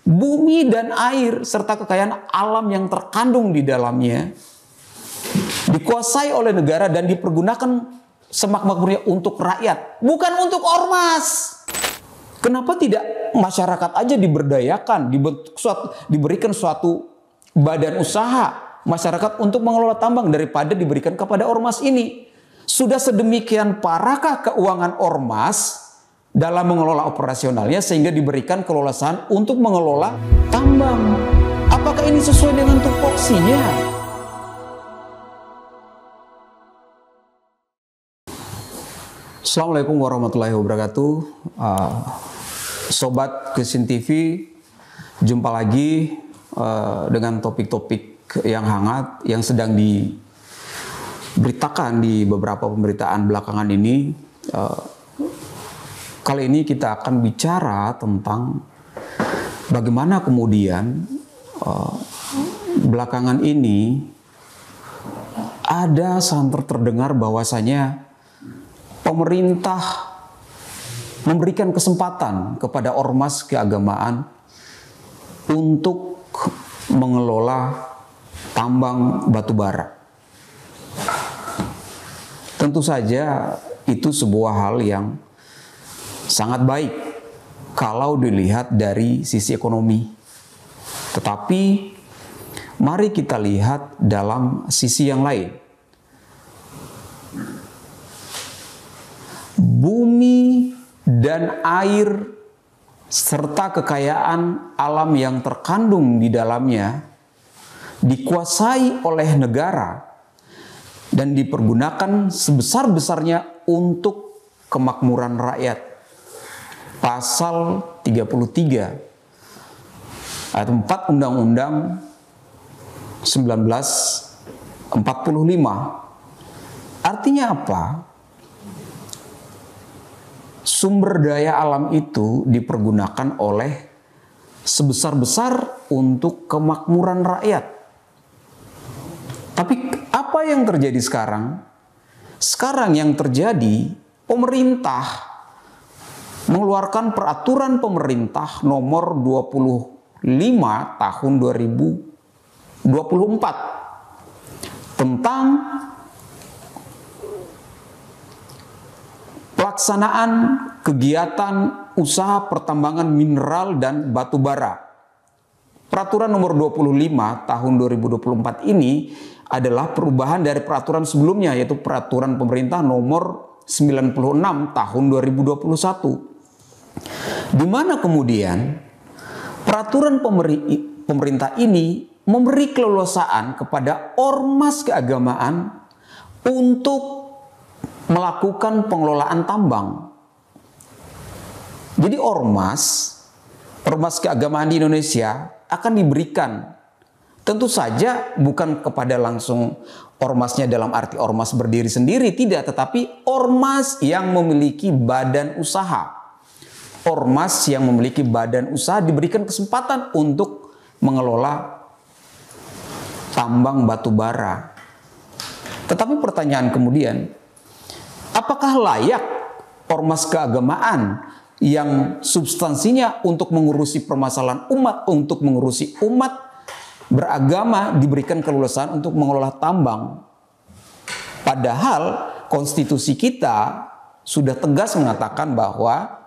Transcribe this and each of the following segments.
Bumi dan air serta kekayaan alam yang terkandung di dalamnya dikuasai oleh negara dan dipergunakan semakmurnya untuk rakyat, bukan untuk ormas. Kenapa tidak masyarakat aja diberdayakan, diberikan suatu badan usaha masyarakat untuk mengelola tambang daripada diberikan kepada ormas ini? Sudah sedemikian parahkah keuangan ormas dalam mengelola operasionalnya sehingga diberikan keleluasaan untuk mengelola tambang? Apakah ini sesuai dengan tupoksinya? Assalamualaikum warahmatullahi wabarakatuh. Sobat Kesin TV, jumpa lagi dengan topik-topik yang hangat yang sedang diberitakan di beberapa pemberitaan belakangan ini. Kali ini kita akan bicara tentang bagaimana kemudian belakangan ini ada santer terdengar bahwasanya pemerintah memberikan kesempatan kepada ormas keagamaan untuk mengelola tambang batu bara. Tentu saja itu sebuah hal yang sangat baik kalau dilihat dari sisi ekonomi. Tetapi mari kita lihat dalam sisi yang lain. Bumi dan air serta kekayaan alam yang terkandung di dalamnya dikuasai oleh negara dan dipergunakan sebesar-besarnya untuk kemakmuran rakyat. Pasal 33 ayat 4 Undang-Undang 1945. Artinya apa? Sumber daya alam itu dipergunakan oleh sebesar-besar untuk kemakmuran rakyat. Tapi apa yang terjadi sekarang? Sekarang yang terjadi, pemerintah mengeluarkan peraturan pemerintah nomor 25 tahun 2024 tentang pelaksanaan kegiatan usaha pertambangan mineral dan batu bara. Peraturan nomor 25 tahun 2024 ini adalah perubahan dari peraturan sebelumnya, yaitu peraturan pemerintah nomor 96 tahun 2021. Di mana kemudian peraturan pemerintah ini memberi keleluasaan kepada ormas keagamaan untuk melakukan pengelolaan tambang. Jadi ormas keagamaan di Indonesia akan diberikan, tentu saja bukan kepada langsung ormasnya dalam arti ormas berdiri sendiri, tidak, tetapi ormas yang memiliki badan usaha. Ormas yang memiliki badan usaha diberikan kesempatan untuk mengelola tambang batu bara. Tetapi pertanyaan kemudian, apakah layak ormas keagamaan yang substansinya untuk mengurusi permasalahan umat, untuk mengurusi umat beragama diberikan keleluasaan untuk mengelola tambang? Padahal konstitusi kita sudah tegas mengatakan bahwa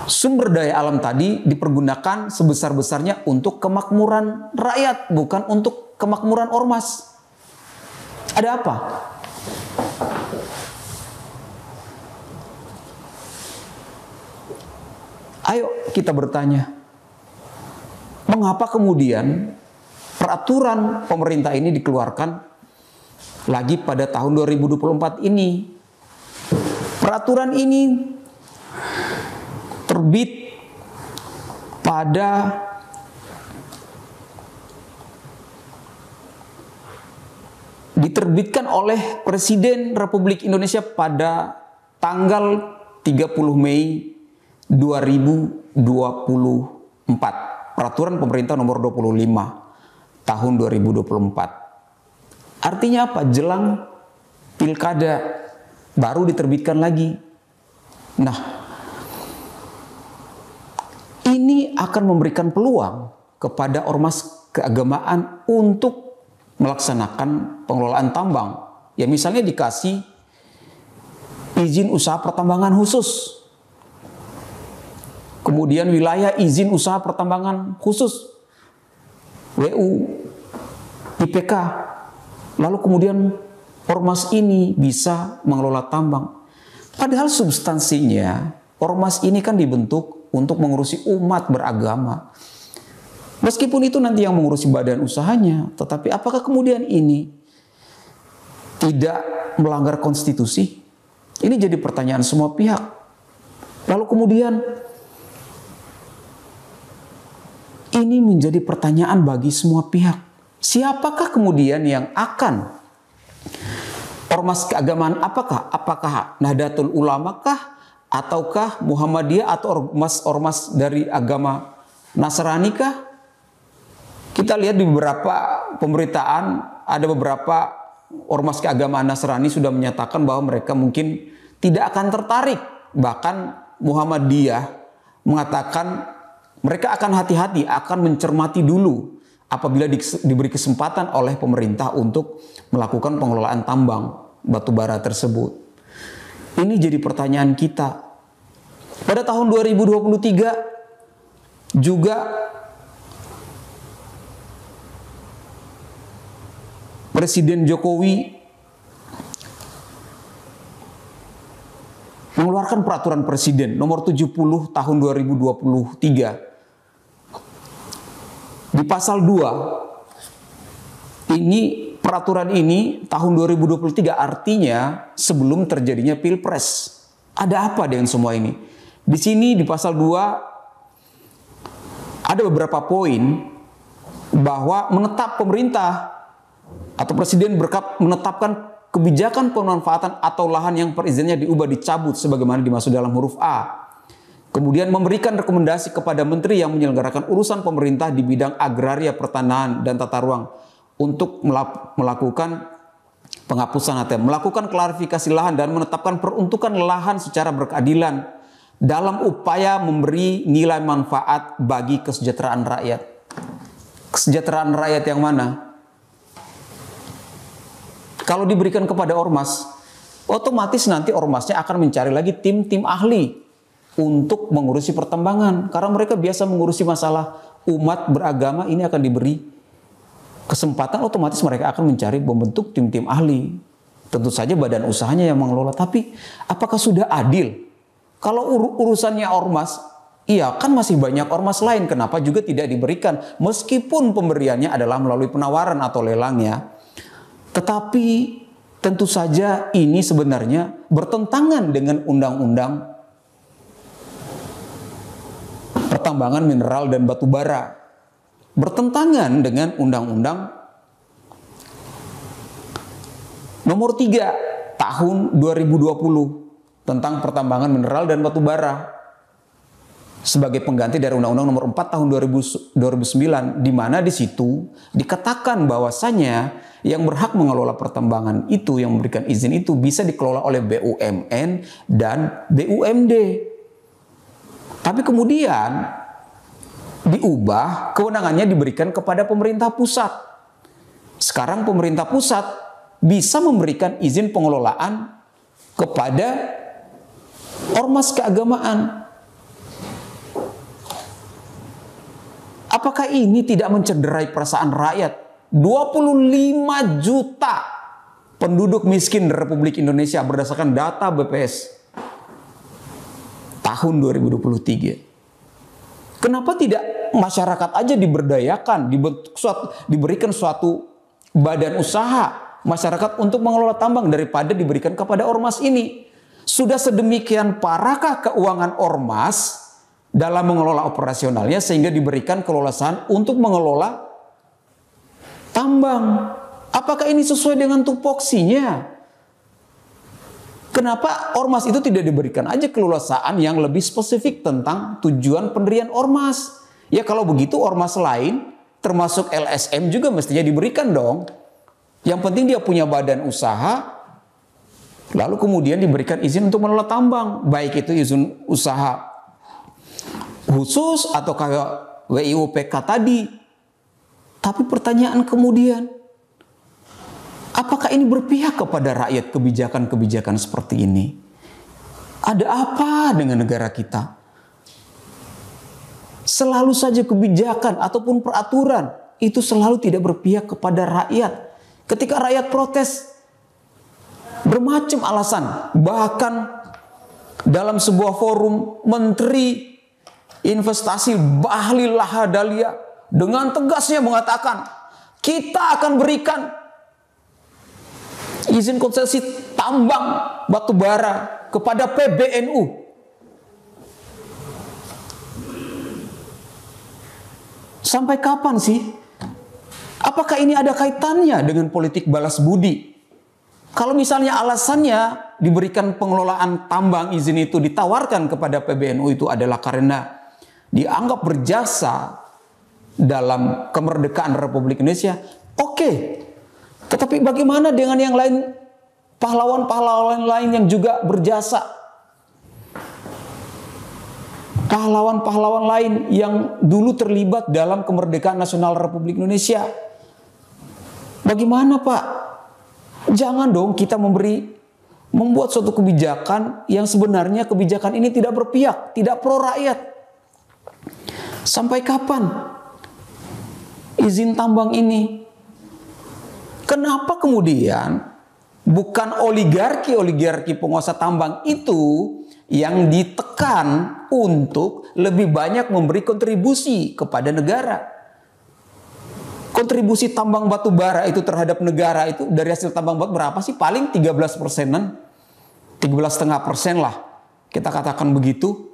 sumber daya alam tadi dipergunakan sebesar-besarnya untuk kemakmuran rakyat, bukan untuk kemakmuran ormas. Ada apa? Ayo kita bertanya, mengapa kemudian peraturan pemerintah ini dikeluarkan lagi pada tahun 2024 ini? Peraturan ini terbit pada diterbitkan oleh Presiden Republik Indonesia pada tanggal 30 Mei 2024. Peraturan pemerintah nomor 25 tahun 2024. Artinya apa? Jelang pilkada baru diterbitkan lagi. Nah, Ini akan memberikan peluang kepada ormas keagamaan untuk melaksanakan pengelolaan tambang. Ya misalnya dikasih izin usaha pertambangan khusus. Kemudian wilayah izin usaha pertambangan khusus. WU, IPK. Lalu kemudian ormas ini bisa mengelola tambang. Padahal substansinya ormas ini kan dibentuk untuk mengurusi umat beragama. Meskipun itu nanti yang mengurusi badan usahanya, tetapi apakah kemudian ini tidak melanggar konstitusi? Ini jadi pertanyaan semua pihak. Lalu kemudian ini menjadi pertanyaan bagi semua pihak. Siapakah kemudian yang akan ormas keagamaan apakah? Apakah Nahdlatul Ulama kah? Ataukah Muhammadiyah atau ormas-ormas dari agama Nasrani kah? Kita lihat di beberapa pemberitaan ada beberapa ormas keagamaan Nasrani sudah menyatakan bahwa mereka mungkin tidak akan tertarik. Bahkan Muhammadiyah mengatakan mereka akan hati-hati, akan mencermati dulu apabila diberi kesempatan oleh pemerintah untuk melakukan pengelolaan tambang batubara tersebut. Ini jadi pertanyaan kita. Pada tahun 2023 juga Presiden Jokowi mengeluarkan peraturan presiden nomor 70 tahun 2023. Di pasal 2, ini peraturan ini tahun 2023 artinya sebelum terjadinya Pilpres. Ada apa dengan semua ini? Di sini di pasal 2 ada beberapa poin bahwa menetap pemerintah atau presiden menetapkan kebijakan pemanfaatan atau lahan yang perizinannya diubah dicabut sebagaimana dimaksud dalam huruf A. Kemudian memberikan rekomendasi kepada menteri yang menyelenggarakan urusan pemerintah di bidang agraria, pertanahan, dan tata ruang untuk melakukan penghapusan ATM, melakukan klarifikasi lahan dan menetapkan peruntukan lahan secara berkeadilan dalam upaya memberi nilai manfaat bagi kesejahteraan rakyat. Kesejahteraan rakyat yang mana? Kalau diberikan kepada ormas, otomatis nanti ormasnya akan mencari lagi tim-tim ahli untuk mengurusi pertambangan. Karena mereka biasa mengurusi masalah umat beragama, ini akan diberi kesempatan, otomatis mereka akan mencari membentuk tim-tim ahli. Tentu saja badan usahanya yang mengelola. Tapi apakah sudah adil? Kalau urusannya ormas, iya kan masih banyak ormas lain. Kenapa juga tidak diberikan? Meskipun pemberiannya adalah melalui penawaran atau lelangnya. Tetapi tentu saja ini sebenarnya bertentangan dengan undang-undang pertambangan mineral dan batu bara. Bertentangan dengan undang-undang nomor 3 tahun 2020 tentang pertambangan mineral dan batu bara sebagai pengganti dari undang-undang nomor 4 tahun 2009, di mana di situ dikatakan bahwasanya yang berhak mengelola pertambangan itu, yang memberikan izin itu bisa dikelola oleh BUMN dan BUMD. Tapi kemudian diubah, kewenangannya diberikan kepada pemerintah pusat. Sekarang pemerintah pusat bisa memberikan izin pengelolaan kepada ormas keagamaan. Apakah ini tidak mencederai perasaan rakyat? 25 juta penduduk miskin di Republik Indonesia berdasarkan data BPS tahun 2023. Kenapa tidak masyarakat aja diberdayakan, diberikan suatu badan usaha masyarakat untuk mengelola tambang daripada diberikan kepada ormas ini? Sudah sedemikian parahkah keuangan ormas dalam mengelola operasionalnya sehingga diberikan keleluasaan untuk mengelola tambang? Apakah ini sesuai dengan tupoksinya? Kenapa ormas itu tidak diberikan aja keleluasaan yang lebih spesifik tentang tujuan pendirian ormas? Ya kalau begitu ormas lain termasuk LSM juga mestinya diberikan dong. Yang penting dia punya badan usaha, lalu kemudian diberikan izin untuk mengelola tambang. Baik itu izin usaha khusus atau kayak WIUPK tadi. Tapi pertanyaan kemudian, apakah ini berpihak kepada rakyat kebijakan-kebijakan seperti ini? Ada apa dengan negara kita? Selalu saja kebijakan ataupun peraturan itu selalu tidak berpihak kepada rakyat. Ketika rakyat protes, bermacam alasan. Bahkan dalam sebuah forum, Menteri Investasi Bahlil Lahadalia dengan tegasnya mengatakan, kita akan berikan izin konsesi tambang batu bara kepada PBNU. Sampai kapan sih? Apakah ini ada kaitannya dengan politik balas budi? Kalau misalnya alasannya diberikan pengelolaan tambang izin itu ditawarkan kepada PBNU itu adalah karena dianggap berjasa dalam kemerdekaan Republik Indonesia, oke. Tetapi bagaimana dengan yang lain, pahlawan-pahlawan lain yang juga berjasa? Pahlawan-pahlawan lain yang dulu terlibat dalam kemerdekaan nasional Republik Indonesia. Bagaimana, Pak? Jangan dong kita membuat suatu kebijakan yang sebenarnya kebijakan ini tidak berpihak, tidak pro rakyat. Sampai kapan izin tambang ini? Kenapa kemudian bukan oligarki penguasa tambang itu yang ditekan untuk lebih banyak memberi kontribusi kepada negara? Kontribusi tambang batu bara itu terhadap negara itu dari hasil tambang batu berapa sih? Paling 13%-an, 13,5% lah. Kita katakan begitu.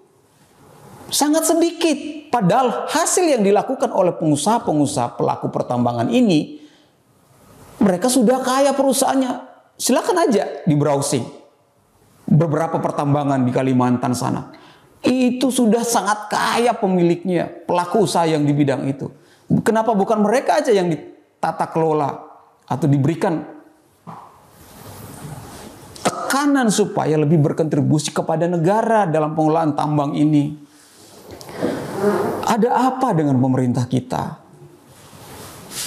Sangat sedikit. Padahal hasil yang dilakukan oleh pengusaha-pengusaha pelaku pertambangan ini, mereka sudah kaya perusahaannya. Silakan aja di browsing. Beberapa pertambangan di Kalimantan sana. Itu sudah sangat kaya pemiliknya, pelaku usaha yang di bidang itu. Kenapa bukan mereka aja yang ditata kelola atau diberikan tekanan supaya lebih berkontribusi kepada negara dalam pengelolaan tambang ini? Ada apa dengan pemerintah kita?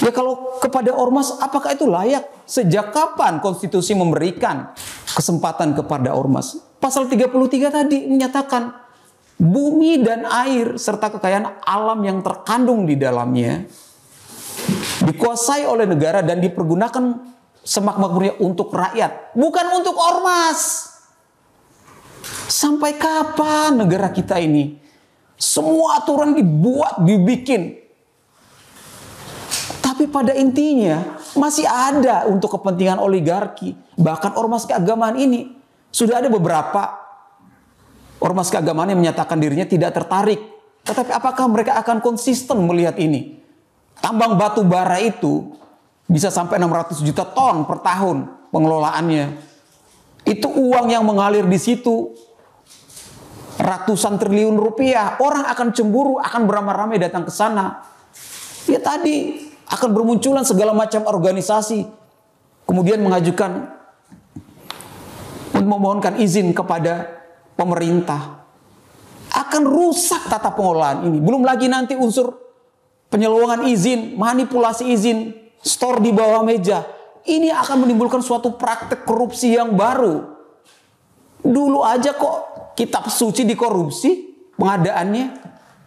Ya kalau kepada ormas, apakah itu layak? Sejak kapan konstitusi memberikan kesempatan kepada ormas? Pasal 33 tadi menyatakan bumi dan air serta kekayaan alam yang terkandung di dalamnya dikuasai oleh negara dan dipergunakan semakmurnya untuk rakyat, bukan untuk ormas. Sampai kapan negara kita ini semua aturan dibikin, tapi pada intinya masih ada untuk kepentingan oligarki. Bahkan ormas keagamaan ini sudah ada beberapa ormas keagamaan yang menyatakan dirinya tidak tertarik. Tetapi apakah mereka akan konsisten melihat ini? Tambang batu bara itu bisa sampai 600 juta ton per tahun pengelolaannya. Itu uang yang mengalir di situ ratusan triliun rupiah. Orang akan cemburu, akan beramai-ramai datang ke sana. Ya tadi akan bermunculan segala macam organisasi. Kemudian mengajukan untuk memohonkan izin kepada pemerintah. Akan rusak tata pengelolaan ini. Belum lagi nanti unsur penyeluruhan izin, manipulasi izin, store di bawah meja. Ini akan menimbulkan suatu praktek korupsi yang baru. Dulu aja kok kitab suci dikorupsi pengadaannya.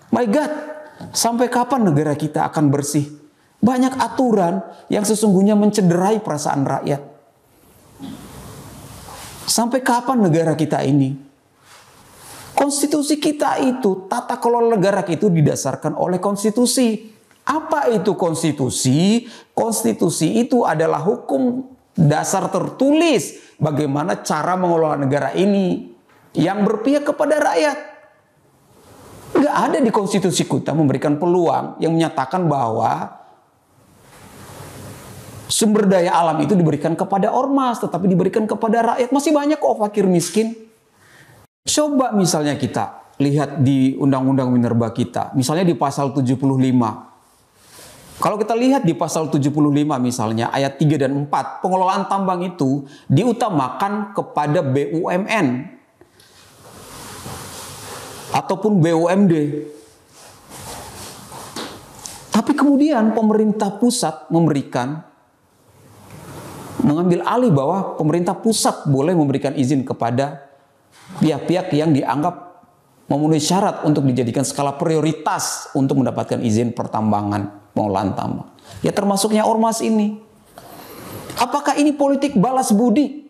My God, sampai kapan negara kita akan bersih? Banyak aturan yang sesungguhnya mencederai perasaan rakyat. Sampai kapan negara kita ini? Konstitusi kita itu, tata kelola negara kita itu didasarkan oleh konstitusi. Apa itu konstitusi? Konstitusi itu adalah hukum dasar tertulis bagaimana cara mengelola negara ini yang berpihak kepada rakyat. Nggak ada di konstitusi kita memberikan peluang yang menyatakan bahwa sumber daya alam itu diberikan kepada ormas, tetapi diberikan kepada rakyat. Masih banyak kok fakir miskin. Coba misalnya kita lihat di Undang-Undang Minerba kita, misalnya di pasal 75. Kalau kita lihat di pasal 75 misalnya ayat 3 dan 4, pengelolaan tambang itu diutamakan kepada BUMN ataupun BUMD. Tapi kemudian pemerintah pusat mengambil alih bahwa pemerintah pusat boleh memberikan izin kepada pihak-pihak yang dianggap memenuhi syarat untuk dijadikan skala prioritas untuk mendapatkan izin pertambangan, pengolahan tambang. Ya termasuknya ormas ini. Apakah ini politik balas budi?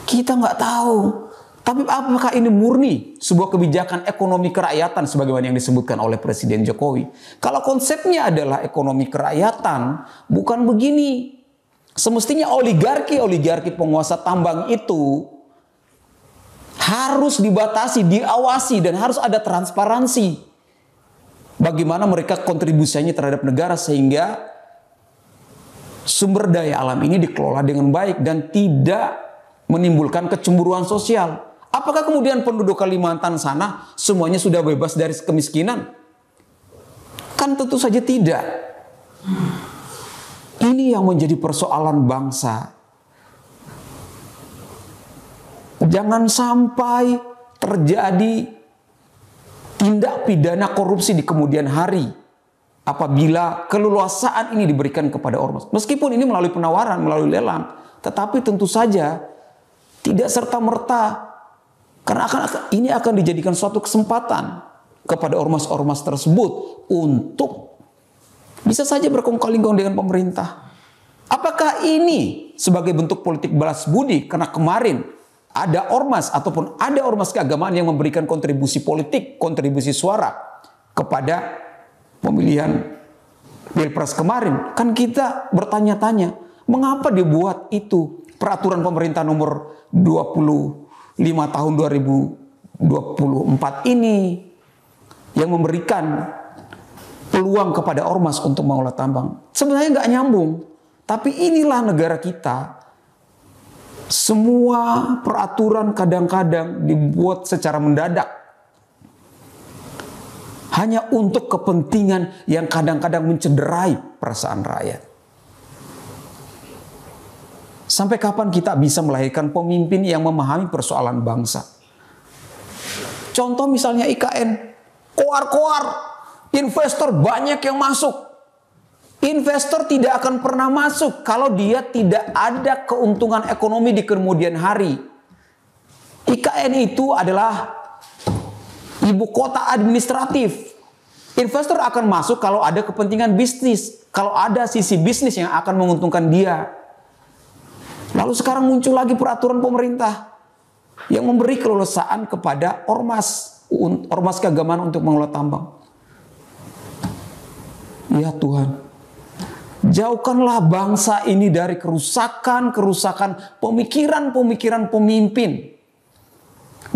Kita nggak tahu. Tapi apakah ini murni sebuah kebijakan ekonomi kerakyatan sebagaimana yang disebutkan oleh Presiden Jokowi? Kalau konsepnya adalah ekonomi kerakyatan, bukan begini. Semestinya oligarki penguasa tambang itu harus dibatasi, diawasi, dan harus ada transparansi. Bagaimana mereka kontribusinya terhadap negara sehingga sumber daya alam ini dikelola dengan baik dan tidak menimbulkan kecemburuan sosial. Apakah kemudian penduduk Kalimantan sana semuanya sudah bebas dari kemiskinan? Kan tentu saja tidak. Ini yang menjadi persoalan bangsa. Jangan sampai terjadi tindak pidana korupsi di kemudian hari apabila keleluasaan ini diberikan kepada ormas. Meskipun ini melalui penawaran, melalui lelang, tetapi tentu saja tidak serta-merta, karena ini akan dijadikan suatu kesempatan kepada ormas-ormas tersebut untuk bisa saja berkongkal-kingkong dengan pemerintah. Apakah ini sebagai bentuk politik balas budi karena kemarin ada ormas ataupun ada ormas keagamaan yang memberikan kontribusi politik, kontribusi suara kepada pemilihan Pilpres kemarin? Kan kita bertanya-tanya, mengapa dibuat itu peraturan pemerintah nomor 25 tahun 2024 ini yang memberikan peluang kepada ormas untuk mengolah tambang? Sebenarnya nggak nyambung. Tapi inilah negara kita. Semua peraturan kadang-kadang dibuat secara mendadak. Hanya untuk kepentingan yang kadang-kadang mencederai perasaan rakyat. Sampai kapan kita bisa melahirkan pemimpin yang memahami persoalan bangsa? Contoh misalnya IKN. Koar-koar. Investor banyak yang masuk. Investor tidak akan pernah masuk kalau dia tidak ada keuntungan ekonomi di kemudian hari. IKN itu adalah ibu kota administratif. Investor akan masuk kalau ada kepentingan bisnis, kalau ada sisi bisnis yang akan menguntungkan dia. Lalu sekarang muncul lagi peraturan pemerintah yang memberi keleluasaan kepada ormas keagamaan untuk mengelola tambang. Ya Tuhan, jauhkanlah bangsa ini dari kerusakan pemikiran pemimpin.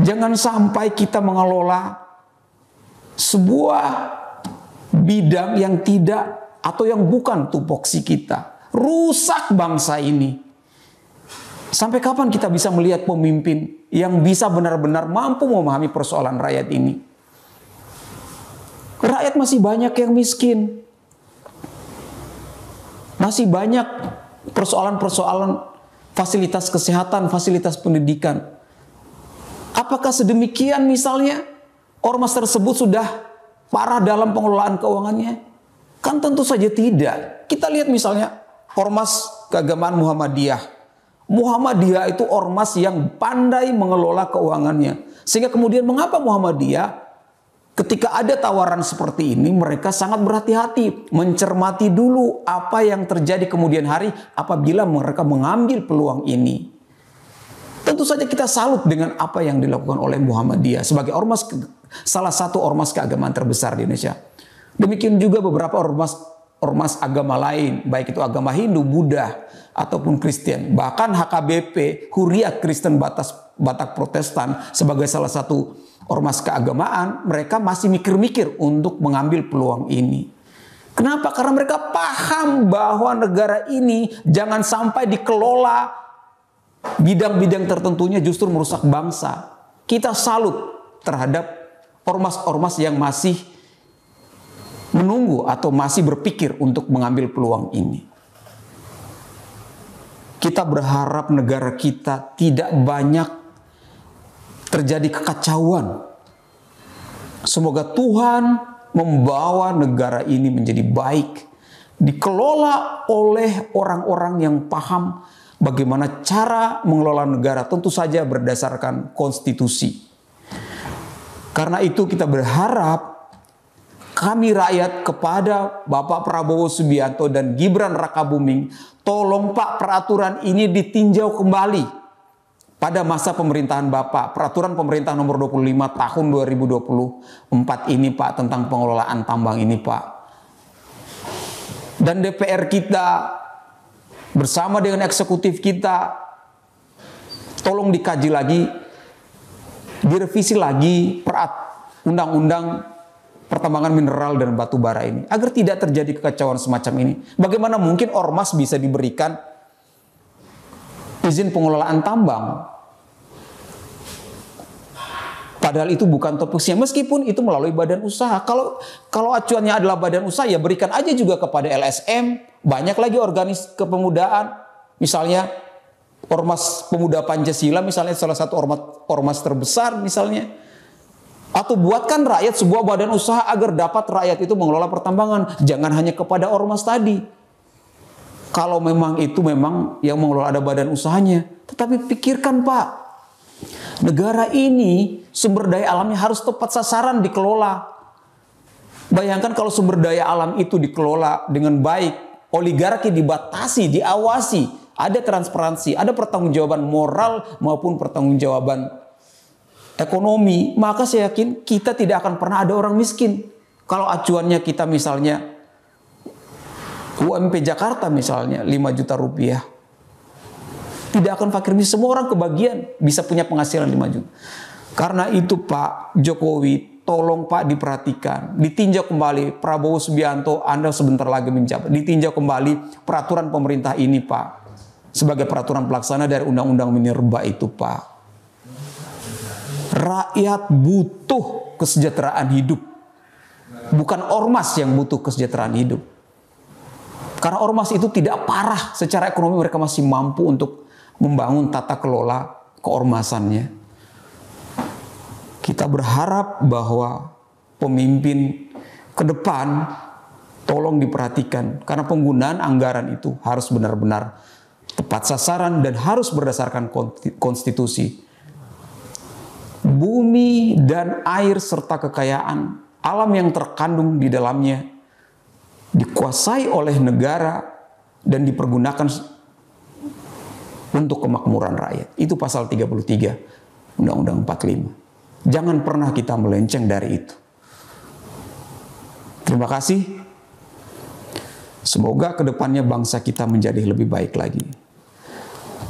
Jangan sampai kita mengelola sebuah bidang yang tidak atau yang bukan tupoksi kita. Rusak bangsa ini. Sampai kapan kita bisa melihat pemimpin yang bisa benar-benar mampu memahami persoalan rakyat ini? Rakyat masih banyak yang miskin. Masih banyak persoalan-persoalan fasilitas kesehatan, fasilitas pendidikan. Apakah sedemikian misalnya ormas tersebut sudah parah dalam pengelolaan keuangannya? Kan tentu saja tidak. Kita lihat misalnya ormas keagamaan Muhammadiyah. Muhammadiyah itu ormas yang pandai mengelola keuangannya. Sehingga kemudian mengapa Muhammadiyah ketika ada tawaran seperti ini, mereka sangat berhati-hati, mencermati dulu apa yang terjadi kemudian hari apabila mereka mengambil peluang ini. Tentu saja kita salut dengan apa yang dilakukan oleh Muhammadiyah sebagai salah satu ormas keagamaan terbesar di Indonesia. Demikian juga beberapa ormas agama lain, baik itu agama Hindu, Buddha, ataupun Kristen. Bahkan HKBP, Huriyat Kristen Batak Protestan sebagai salah satu ormas keagamaan, mereka masih mikir-mikir untuk mengambil peluang ini. Kenapa? Karena mereka paham bahwa negara ini jangan sampai dikelola bidang-bidang tertentunya justru merusak bangsa. Kita salut terhadap ormas-ormas yang masih menunggu atau masih berpikir untuk mengambil peluang ini. Kita berharap negara kita tidak banyak terjadi kekacauan. Semoga Tuhan membawa negara ini menjadi baik, dikelola oleh orang-orang yang paham bagaimana cara mengelola negara, tentu saja berdasarkan konstitusi. Karena itu kita berharap kami rakyat kepada Bapak Prabowo Subianto dan Gibran Rakabuming, tolong Pak, peraturan ini ditinjau kembali pada masa pemerintahan Bapak. Peraturan pemerintah nomor 25 tahun 2024 ini Pak, tentang pengelolaan tambang ini Pak. Dan DPR kita bersama dengan eksekutif kita, tolong dikaji lagi, direvisi lagi undang-undang pertambangan mineral dan batu bara ini, agar tidak terjadi kekacauan semacam ini. Bagaimana mungkin ormas bisa diberikan izin pengelolaan tambang, padahal itu bukan topoksinya, meskipun itu melalui badan usaha. Kalau acuannya adalah badan usaha, ya berikan aja juga kepada LSM. Banyak lagi organisasi kepemudaan, misalnya Ormas Pemuda Pancasila, misalnya salah satu ormas terbesar misalnya. Atau buatkan rakyat sebuah badan usaha agar dapat rakyat itu mengelola pertambangan. Jangan hanya kepada ormas tadi. Kalau memang itu memang yang mengelola ada badan usahanya. Tetapi pikirkan Pak, negara ini sumber daya alamnya harus tepat sasaran dikelola. Bayangkan kalau sumber daya alam itu dikelola dengan baik, oligarki dibatasi, diawasi, ada transparansi, ada pertanggungjawaban moral maupun pertanggungjawaban ekonomi, maka saya yakin kita tidak akan pernah ada orang miskin. Kalau acuannya kita misalnya UMP Jakarta misalnya 5 juta rupiah, tidak akan fakir miskin, semua orang kebagian bisa punya penghasilan 5 juta. Karena itu Pak Jokowi, tolong Pak diperhatikan, ditinjau kembali. Prabowo Subianto, Anda sebentar lagi menjabat, ditinjau kembali peraturan pemerintah ini Pak, sebagai peraturan pelaksana dari Undang-Undang Minerba itu Pak. Rakyat butuh kesejahteraan hidup, bukan ormas yang butuh kesejahteraan hidup. Karena ormas itu tidak parah secara ekonomi, mereka masih mampu untuk membangun tata kelola keormasannya. Kita berharap bahwa pemimpin ke depan tolong diperhatikan, karena penggunaan anggaran itu harus benar-benar tepat sasaran dan harus berdasarkan konstitusi. Bumi dan air serta kekayaan alam yang terkandung di dalamnya dikuasai oleh negara dan dipergunakan untuk kemakmuran rakyat. Itu pasal 33 Undang-Undang 45. Jangan pernah kita melenceng dari itu. Terima kasih. Semoga kedepannya bangsa kita menjadi lebih baik lagi.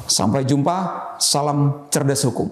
Sampai jumpa. Salam cerdas hukum.